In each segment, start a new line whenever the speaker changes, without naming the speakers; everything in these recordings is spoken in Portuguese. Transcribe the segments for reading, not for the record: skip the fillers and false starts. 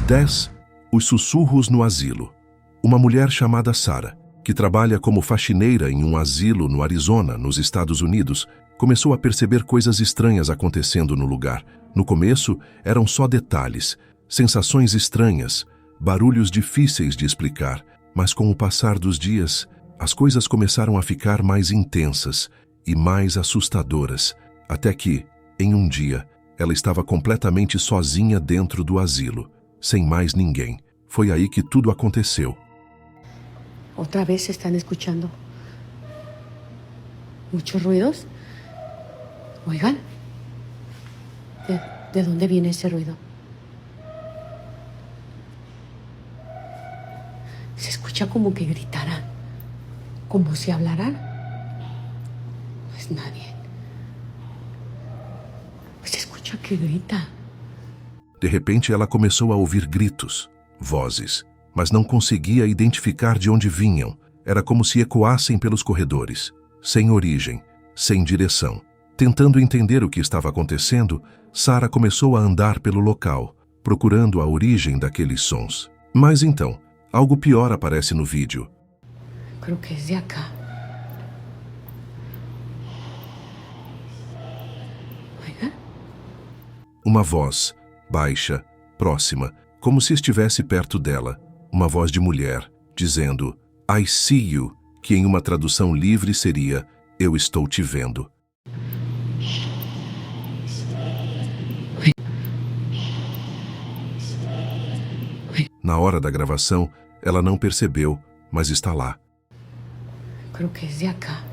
10. Os sussurros no asilo. Uma mulher chamada Sarah, que trabalha como faxineira em um asilo no Arizona, nos Estados Unidos, começou a perceber coisas estranhas acontecendo no lugar. No começo, eram só detalhes, sensações estranhas, barulhos difíceis de explicar, mas com o passar dos dias, as coisas começaram a ficar mais intensas e mais assustadoras, até que, em um dia, ela estava completamente sozinha dentro do asilo, sem mais ninguém. Foi aí que tudo aconteceu.
Otra vez están escuchando muchos ruidos. Oigan, ¿de dónde viene ese ruido? Se escucha como que gritaran, como si hablaran. No es nadie. Se escucha que grita.
De repente, ela começou a ouvir gritos, vozes, mas não conseguia identificar de onde vinham. Era como se ecoassem pelos corredores, sem origem, sem direção. Tentando entender o que estava acontecendo, Sarah começou a andar pelo local, procurando a origem daqueles sons. Mas então, algo pior aparece no vídeo.
Creo que es de acá. Oiga.
Uma voz, baixa, próxima, como se estivesse perto dela. Uma voz de mulher, dizendo, I see you, que em uma tradução livre seria, eu estou te vendo. Na hora da gravação, ela não percebeu, mas está lá.
Creo que es de acá.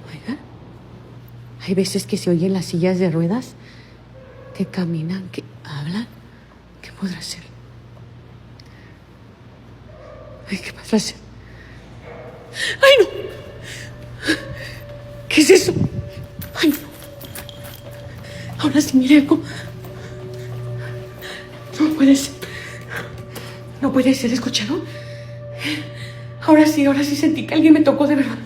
Oiga, hay veces que se oyen las sillas de ruedas, que caminan, que hablan. ¿Qué podrá ser? Ay, ¿qué podrá ser? ¡Ay, no! ¿Qué es eso? ¡Ay, no! Ahora sí, mire algo. No puede ser. No puede ser, ¿escucharon? Ahora sí sentí que alguien me tocó de verdad.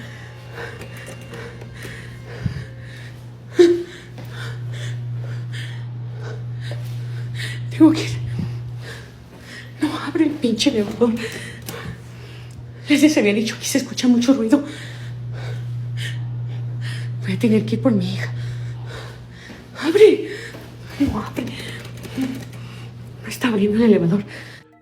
Tengo que ir. No abre el pinche elevador. Les había dicho que se escucha mucho ruido. Voy a tener que ir por mi hija. ¡Abre! No abre. No está abriendo el elevador.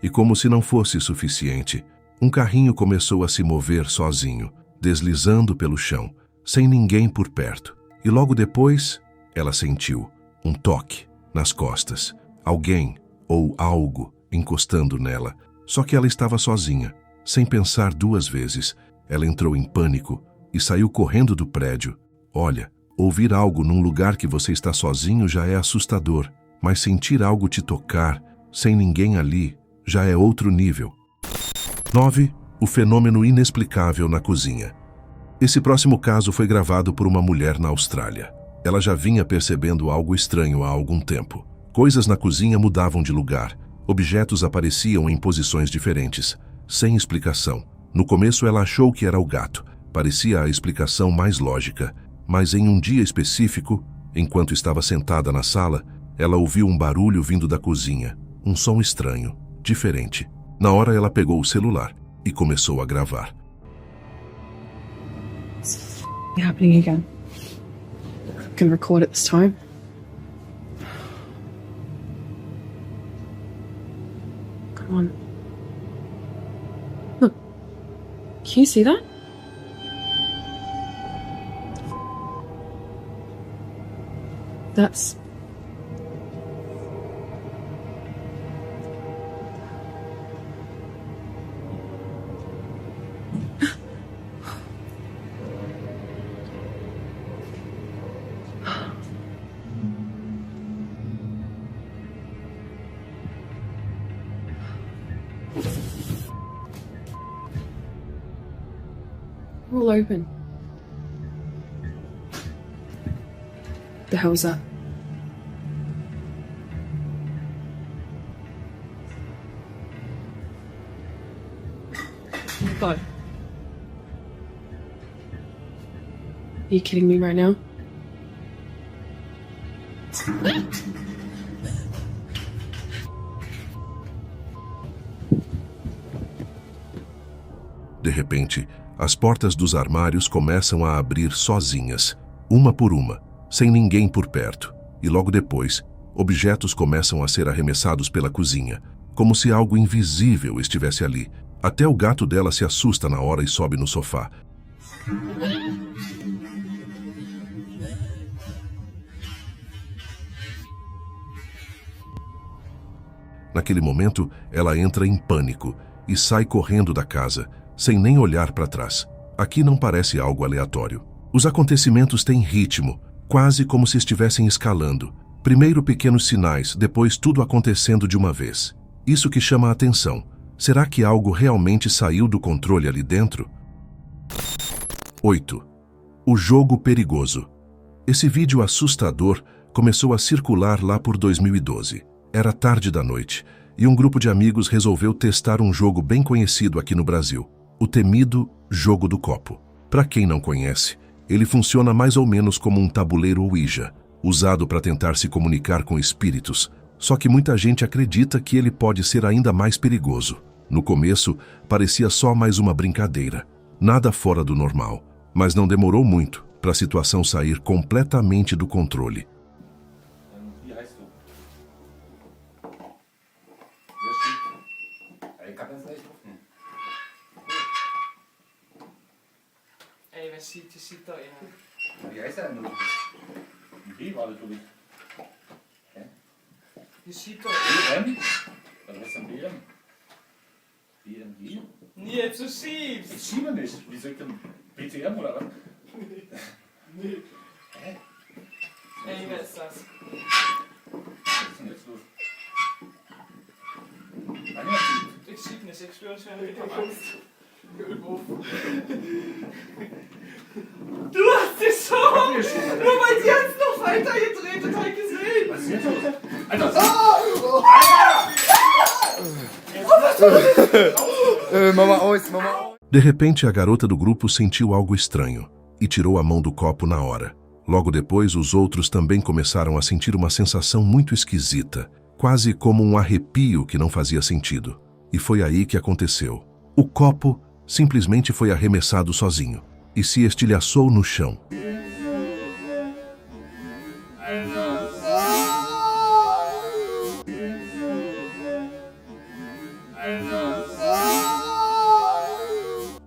E como se não fosse suficiente, um carrinho começou a se mover sozinho, deslizando pelo chão, sem ninguém por perto. E logo depois, ela sentiu um toque nas costas. Alguém ou algo encostando nela. Só que ela estava sozinha. Sem pensar duas vezes, ela entrou em pânico e saiu correndo do prédio. Olha, ouvir algo num lugar que você está sozinho já é assustador, mas sentir algo te tocar, sem ninguém ali, já é outro nível. 9. O fenômeno inexplicável na cozinha. Esse próximo caso foi gravado por uma mulher na Austrália. Ela já vinha percebendo algo estranho há algum tempo. Coisas na cozinha mudavam de lugar. Objetos apareciam em posições diferentes, sem explicação. No começo ela achou que era o gato. Parecia a explicação mais lógica. Mas em um dia específico, enquanto estava sentada na sala, ela ouviu um barulho vindo da cozinha. Um som estranho, diferente. Na hora ela pegou o celular e começou a gravar.
It's happening again. I can record it this time. Come on. Look. Can you see that? That's... all open. The hell's that? God. Are you kidding me right now?
De repente, as portas dos armários começam a abrir sozinhas, uma por uma, sem ninguém por perto. E logo depois, objetos começam a ser arremessados pela cozinha, como se algo invisível estivesse ali. Até o gato dela se assusta na hora e sobe no sofá. Naquele momento, ela entra em pânico e sai correndo da casa, sem nem olhar para trás. Aqui não parece algo aleatório. Os acontecimentos têm ritmo, quase como se estivessem escalando. Primeiro pequenos sinais, depois tudo acontecendo de uma vez. Isso que chama a atenção. Será que algo realmente saiu do controle ali dentro? 8. O jogo perigoso. Esse vídeo assustador começou a circular lá por 2012. Era tarde da noite e um grupo de amigos resolveu testar um jogo bem conhecido aqui no Brasil, o temido Jogo do Copo. Para quem não conhece, ele funciona mais ou menos como um tabuleiro Ouija, usado para tentar se comunicar com espíritos, só que muita gente acredita que ele pode ser ainda mais perigoso. No começo, parecia só mais uma brincadeira, nada fora do normal, mas não demorou muito para a situação sair completamente do controle.
Je ziet dat, ja.
Wie heißt der denn? Wie war das, glaube ich?
Je ziet dat.
BM? Was ist denn BM? BMG?
Nee, zo schief.
Ich schiebe nicht. Wie soll ich denn? BTM oder was?
Nee.
Hä?
Ey, wer ist das?
Was ist denn jetzt los? Anja schiebt.
Ich schieb nicht, ich schwöre, ich habe Angst. Ölwurf. Du hast dich schon! Nur weil sie jetzt noch weiter gedreht hat, halt gesehen!
Was ist jetzt los? Alter!
Mama aus, Mama aus.
De repente, a garota do grupo sentiu algo estranho e tirou a mão do copo na hora. Logo depois, os outros também começaram a sentir uma sensação muito esquisita, quase como um arrepio que não fazia sentido. E foi aí que aconteceu. O copo simplesmente foi arremessado sozinho e se estilhaçou no chão.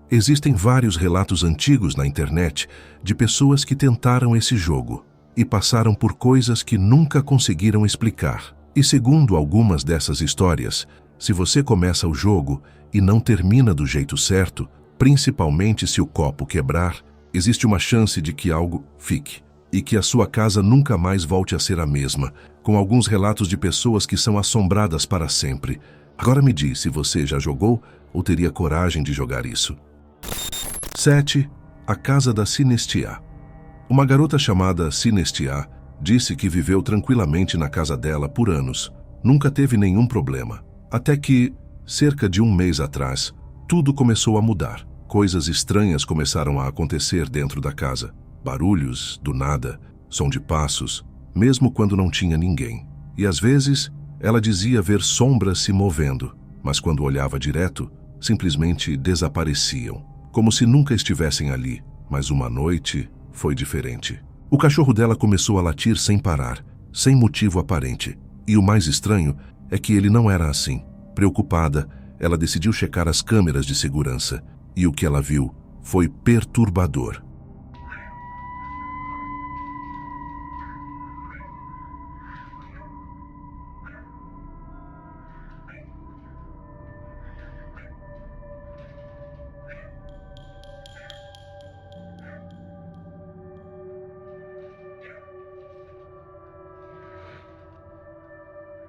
Existem vários relatos antigos na internet de pessoas que tentaram esse jogo e passaram por coisas que nunca conseguiram explicar. E segundo algumas dessas histórias, se você começa o jogo e não termina do jeito certo, principalmente se o copo quebrar, existe uma chance de que algo fique e que a sua casa nunca mais volte a ser a mesma, com alguns relatos de pessoas que são assombradas para sempre. Agora me diz se você já jogou ou teria coragem de jogar isso. 7. A Casa da Sinestia. Uma garota chamada Sinestia disse que viveu tranquilamente na casa dela por anos. Nunca teve nenhum problema. Até que, cerca de um mês atrás, tudo começou a mudar. Coisas estranhas começaram a acontecer dentro da casa. Barulhos, do nada, som de passos, mesmo quando não tinha ninguém. E às vezes, ela dizia ver sombras se movendo, mas quando olhava direto, simplesmente desapareciam, como se nunca estivessem ali. Mas uma noite foi diferente. O cachorro dela começou a latir sem parar, sem motivo aparente. E o mais estranho é que ele não era assim. Preocupada, ela decidiu checar as câmeras de segurança, e o que ela viu foi perturbador.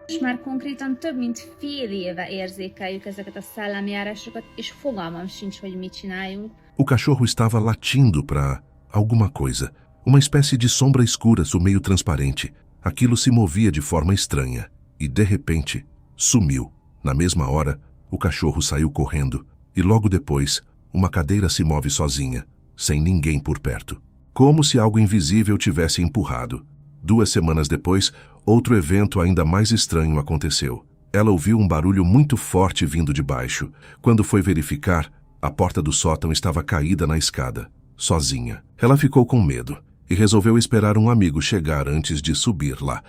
És már konkrétan több mint fél éve érzékeljük ezeket a szellemjárásokat, és fogalmam sincs, hogy mit csináljunk.
O cachorro estava latindo para alguma coisa, uma espécie de sombra escura, meio transparente. Aquilo se movia de forma estranha e, de repente, sumiu. Na mesma hora, o cachorro saiu correndo e logo depois, uma cadeira se move sozinha, sem ninguém por perto. Como se algo invisível tivesse empurrado. 2 semanas depois, outro evento ainda mais estranho aconteceu. Ela ouviu um barulho muito forte vindo de baixo. Quando foi verificar, a porta do sótão estava caída na escada, sozinha. Ela ficou com medo e resolveu esperar um amigo chegar antes de subir lá.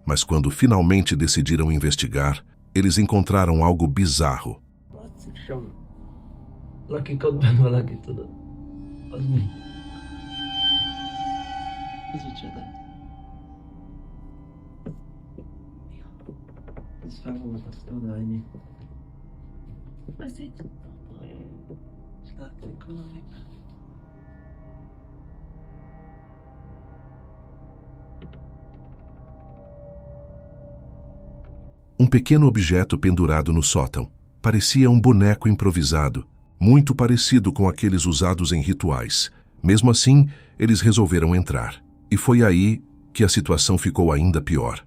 Mas quando finalmente decidiram investigar, eles encontraram algo bizarro. Um pequeno objeto pendurado no sótão. Parecia um boneco improvisado, muito parecido com aqueles usados em rituais. Mesmo assim, eles resolveram entrar. E foi aí que a situação ficou ainda pior.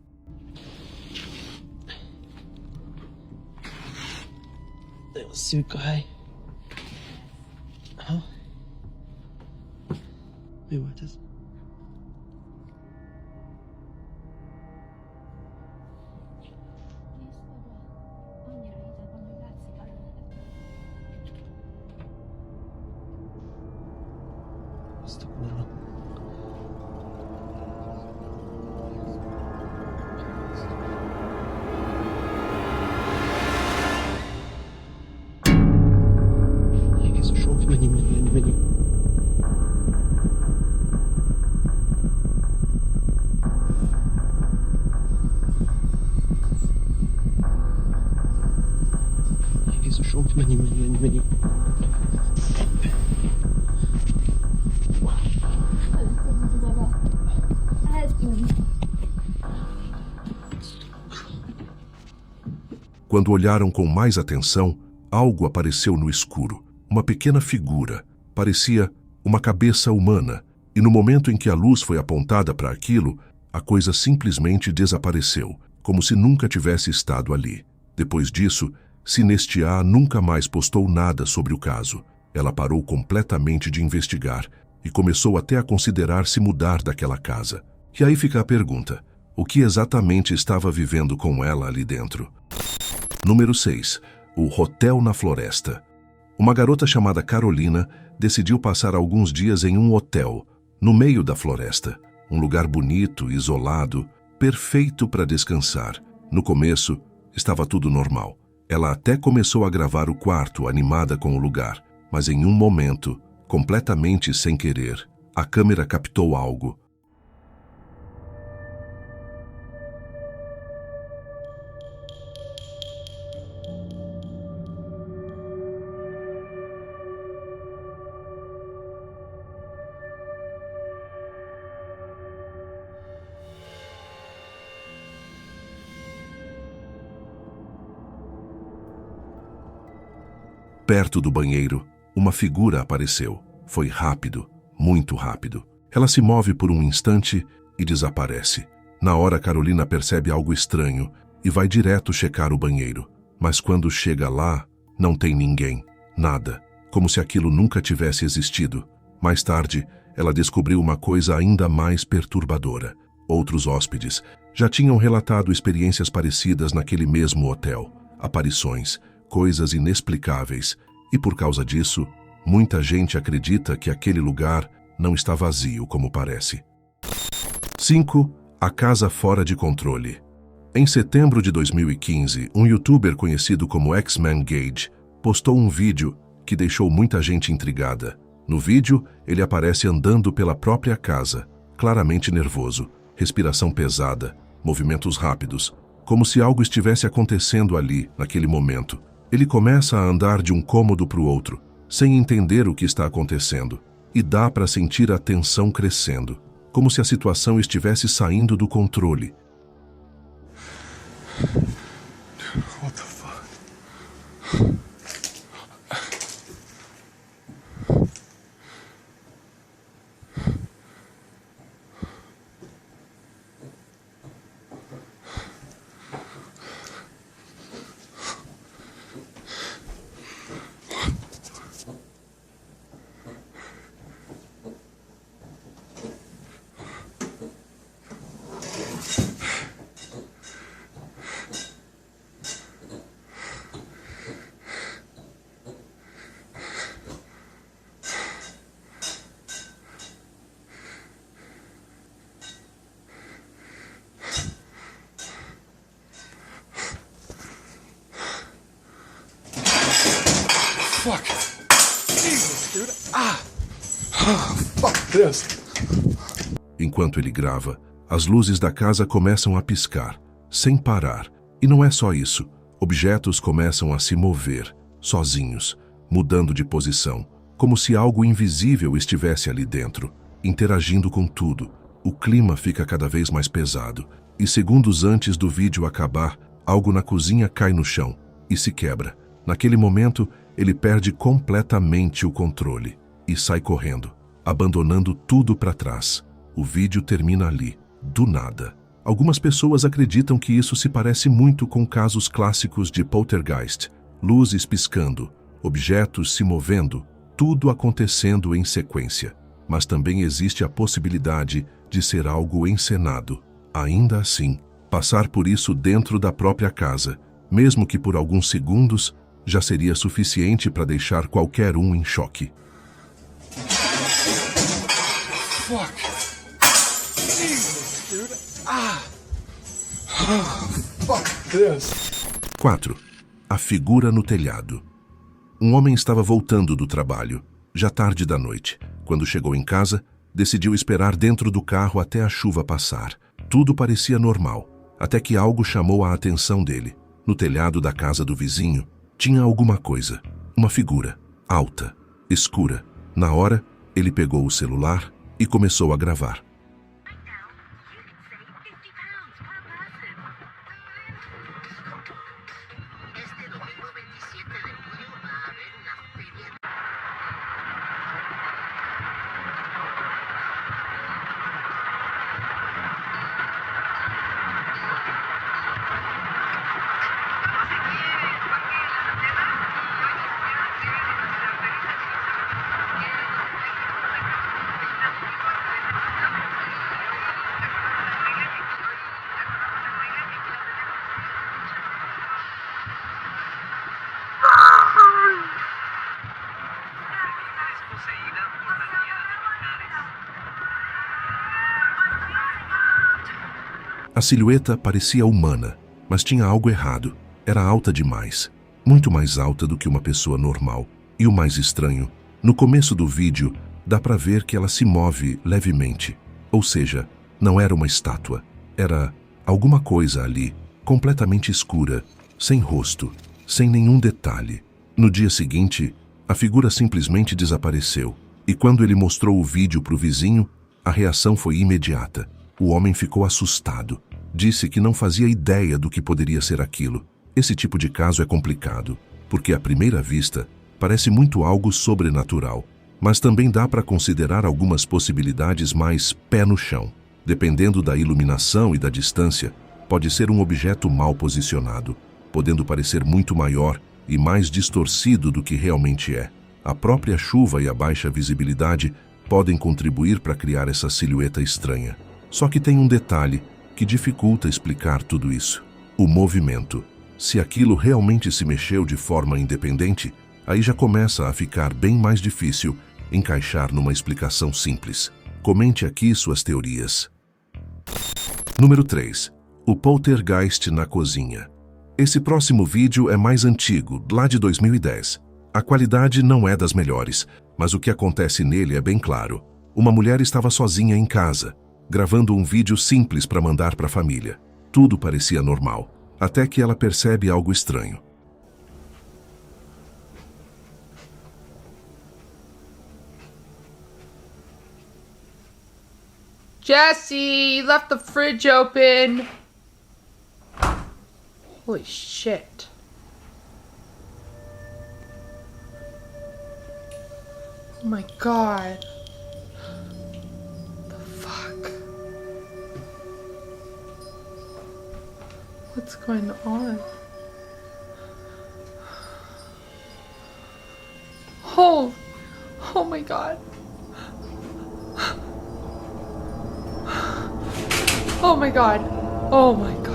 Quando olharam com mais atenção, algo apareceu no escuro. Uma pequena figura. Parecia uma cabeça humana. E no momento em que a luz foi apontada para aquilo, a coisa simplesmente desapareceu, como se nunca tivesse estado ali. Depois disso, Sinestiá nunca mais postou nada sobre o caso. Ela parou completamente de investigar e começou até a considerar se mudar daquela casa. E aí fica a pergunta: o que exatamente estava vivendo com ela ali dentro? Número 6. O Hotel na Floresta. Uma garota chamada Carolina decidiu passar alguns dias em um hotel, no meio da floresta. Um lugar bonito, isolado, perfeito para descansar. No começo, estava tudo normal. Ela até começou a gravar o quarto, animada com o lugar. Mas em um momento, completamente sem querer, a câmera captou algo. Perto do banheiro, uma figura apareceu. Foi rápido, muito rápido. Ela se move por um instante e desaparece. Na hora, Carolina percebe algo estranho e vai direto checar o banheiro. Mas quando chega lá, não tem ninguém, nada, como se aquilo nunca tivesse existido. Mais tarde, ela descobriu uma coisa ainda mais perturbadora. Outros hóspedes já tinham relatado experiências parecidas naquele mesmo hotel. Aparições, coisas inexplicáveis, e por causa disso, muita gente acredita que aquele lugar não está vazio como parece. 5. A casa fora de controle. Em setembro de 2015, um youtuber conhecido como X-Man Gage postou um vídeo que deixou muita gente intrigada. No vídeo, ele aparece andando pela própria casa, claramente nervoso, respiração pesada, movimentos rápidos, como se algo estivesse acontecendo ali, naquele momento. Ele começa a andar de um cômodo para o outro, sem entender o que está acontecendo, e dá para sentir a tensão crescendo, como se a situação estivesse saindo do controle.
What the fuck? Fuck. Jesus, dude. Fuck this.
Enquanto ele grava, as luzes da casa começam a piscar, sem parar. E não é só isso. Objetos começam a se mover, sozinhos, mudando de posição, como se algo invisível estivesse ali dentro, interagindo com tudo. O clima fica cada vez mais pesado, e segundos antes do vídeo acabar, algo na cozinha cai no chão e se quebra. Naquele momento, ele perde completamente o controle e sai correndo, abandonando tudo para trás. O vídeo termina ali, do nada. Algumas pessoas acreditam que isso se parece muito com casos clássicos de poltergeist, luzes piscando, objetos se movendo, tudo acontecendo em sequência. Mas também existe a possibilidade de ser algo encenado. Ainda assim, passar por isso dentro da própria casa, mesmo que por alguns segundos, já seria suficiente para deixar qualquer um em choque.
Fuck. Jesus, dude. Fuck this.
4. A figura no telhado. Um homem estava voltando do trabalho, já tarde da noite. Quando chegou em casa, decidiu esperar dentro do carro até a chuva passar. Tudo parecia normal, até que algo chamou a atenção dele. No telhado da casa do vizinho, tinha alguma coisa. Uma figura, alta, escura. Na hora, ele pegou o celular e começou a gravar. A silhueta parecia humana, mas tinha algo errado. Era alta demais, muito mais alta do que uma pessoa normal. E o mais estranho, no começo do vídeo, dá para ver que ela se move levemente. Ou seja, não era uma estátua, era alguma coisa ali, completamente escura, sem rosto, sem nenhum detalhe. No dia seguinte, a figura simplesmente desapareceu. E quando ele mostrou o vídeo para o vizinho, a reação foi imediata. O homem ficou assustado. Disse que não fazia ideia do que poderia ser aquilo. Esse tipo de caso é complicado, porque à primeira vista parece muito algo sobrenatural, mas também dá para considerar algumas possibilidades mais pé no chão. Dependendo da iluminação e da distância, pode ser um objeto mal posicionado, podendo parecer muito maior e mais distorcido do que realmente é. A própria chuva e a baixa visibilidade podem contribuir para criar essa silhueta estranha. Só que tem um detalhe que dificulta explicar tudo isso: o movimento. Se aquilo realmente se mexeu de forma independente, aí já começa a ficar bem mais difícil encaixar numa explicação simples. Comente aqui suas teorias. Número 3. O poltergeist na cozinha. Esse próximo vídeo é mais antigo, lá de 2010. A qualidade não é das melhores, mas o que acontece nele é bem claro. Uma mulher estava sozinha em casa, gravando um vídeo simples para mandar para a família. Tudo parecia normal, até que ela percebe algo estranho.
Jesse, you left the fridge open. Holy shit. Oh my god. What's going on? Oh my god. Oh my god. Oh my god.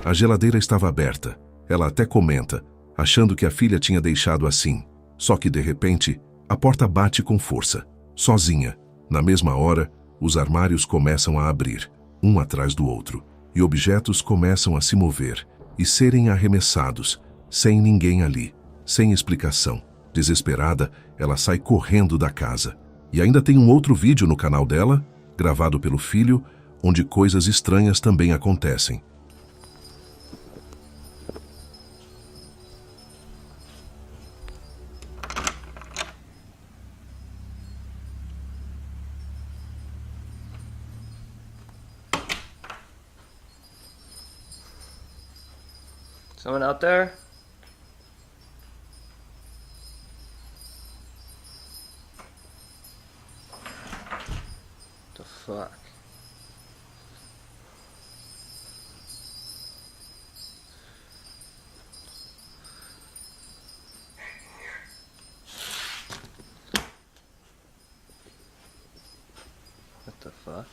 A geladeira estava aberta. Ela até comenta, achando que a filha tinha deixado assim. Só que, de repente, a porta bate com força, sozinha. Na mesma hora, os armários começam a abrir, um atrás do outro, e objetos começam a se mover. e serem arremessados, sem ninguém ali, sem explicação. Desesperada, ela sai correndo da casa. E ainda tem um outro vídeo no canal dela, gravado pelo filho, onde coisas estranhas também acontecem.
Someone out there? The fuck? What the fuck?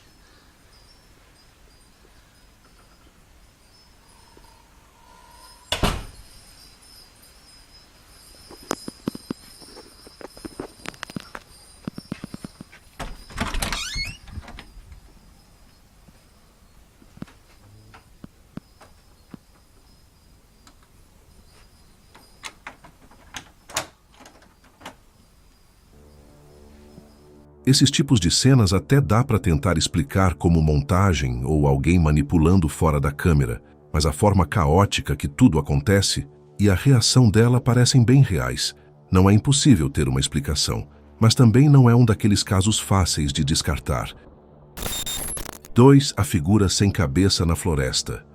Esses tipos de cenas até dá para tentar explicar como montagem ou alguém manipulando fora da câmera, mas a forma caótica que tudo acontece e a reação dela parecem bem reais. Não é impossível ter uma explicação, mas também não é um daqueles casos fáceis de descartar. 2. A figura sem cabeça na floresta.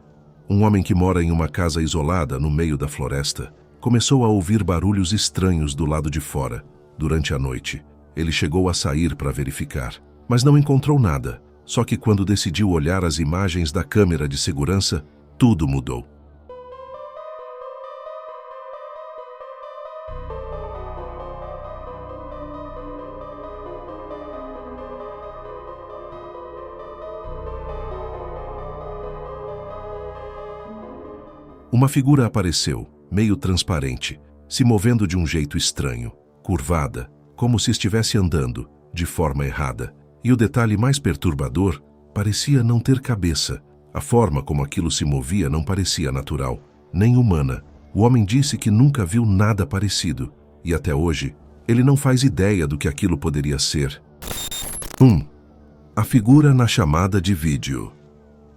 Um homem que mora em uma casa isolada no meio da floresta começou a ouvir barulhos estranhos do lado de fora durante a noite. Ele chegou a sair para verificar, mas não encontrou nada. Só que quando decidiu olhar as imagens da câmera de segurança, tudo mudou. Uma figura apareceu, meio transparente, se movendo de um jeito estranho, curvada, como se estivesse andando, de forma errada. E o detalhe mais perturbador, parecia não ter cabeça. A forma como aquilo se movia não parecia natural, nem humana. O homem disse que nunca viu nada parecido, e até hoje, ele não faz ideia do que aquilo poderia ser. 1. A figura na chamada de vídeo.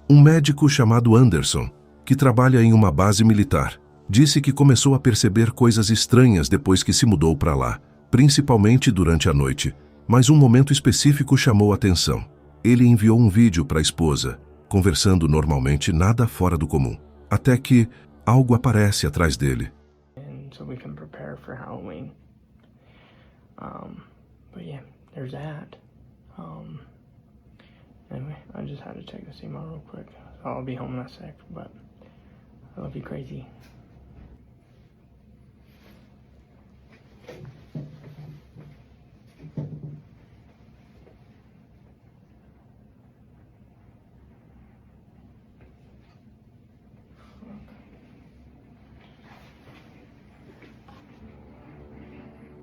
Um médico chamado Anderson, que trabalha em uma base militar, disse que começou a perceber coisas estranhas depois que se mudou para lá, principalmente durante a noite, mas um momento específico chamou a atenção. Ele enviou um vídeo para a esposa, conversando normalmente, nada fora do comum, até que algo aparece atrás dele.
So we can prepare for Halloween. But yeah, there's that. Anyway, I just had to check the CMO real quick. So I'll be home in a sec, but I love you crazy.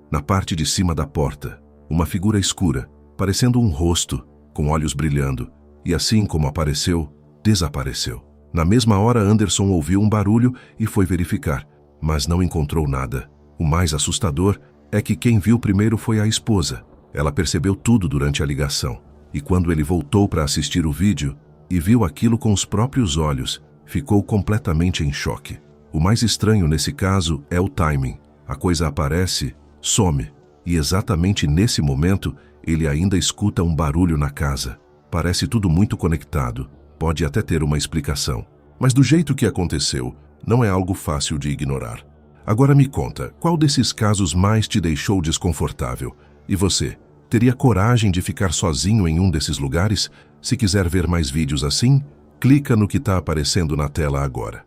Na parte de cima da porta, uma figura escura, parecendo um rosto, com olhos brilhando, e assim como apareceu, desapareceu. Na mesma hora, Anderson ouviu um barulho e foi verificar, mas não encontrou nada. O mais assustador é que quem viu primeiro foi a esposa. Ela percebeu tudo durante a ligação, e quando ele voltou para assistir o vídeo e viu aquilo com os próprios olhos, ficou completamente em choque. O mais estranho nesse caso é o timing. A coisa aparece, some, e exatamente nesse momento ele ainda escuta um barulho na casa. Parece tudo muito conectado, pode até ter uma explicação, mas do jeito que aconteceu, não é algo fácil de ignorar. Agora me conta, qual desses casos mais te deixou desconfortável? E você, teria coragem de ficar sozinho em um desses lugares? Se quiser ver mais vídeos assim, clica no que está aparecendo na tela agora.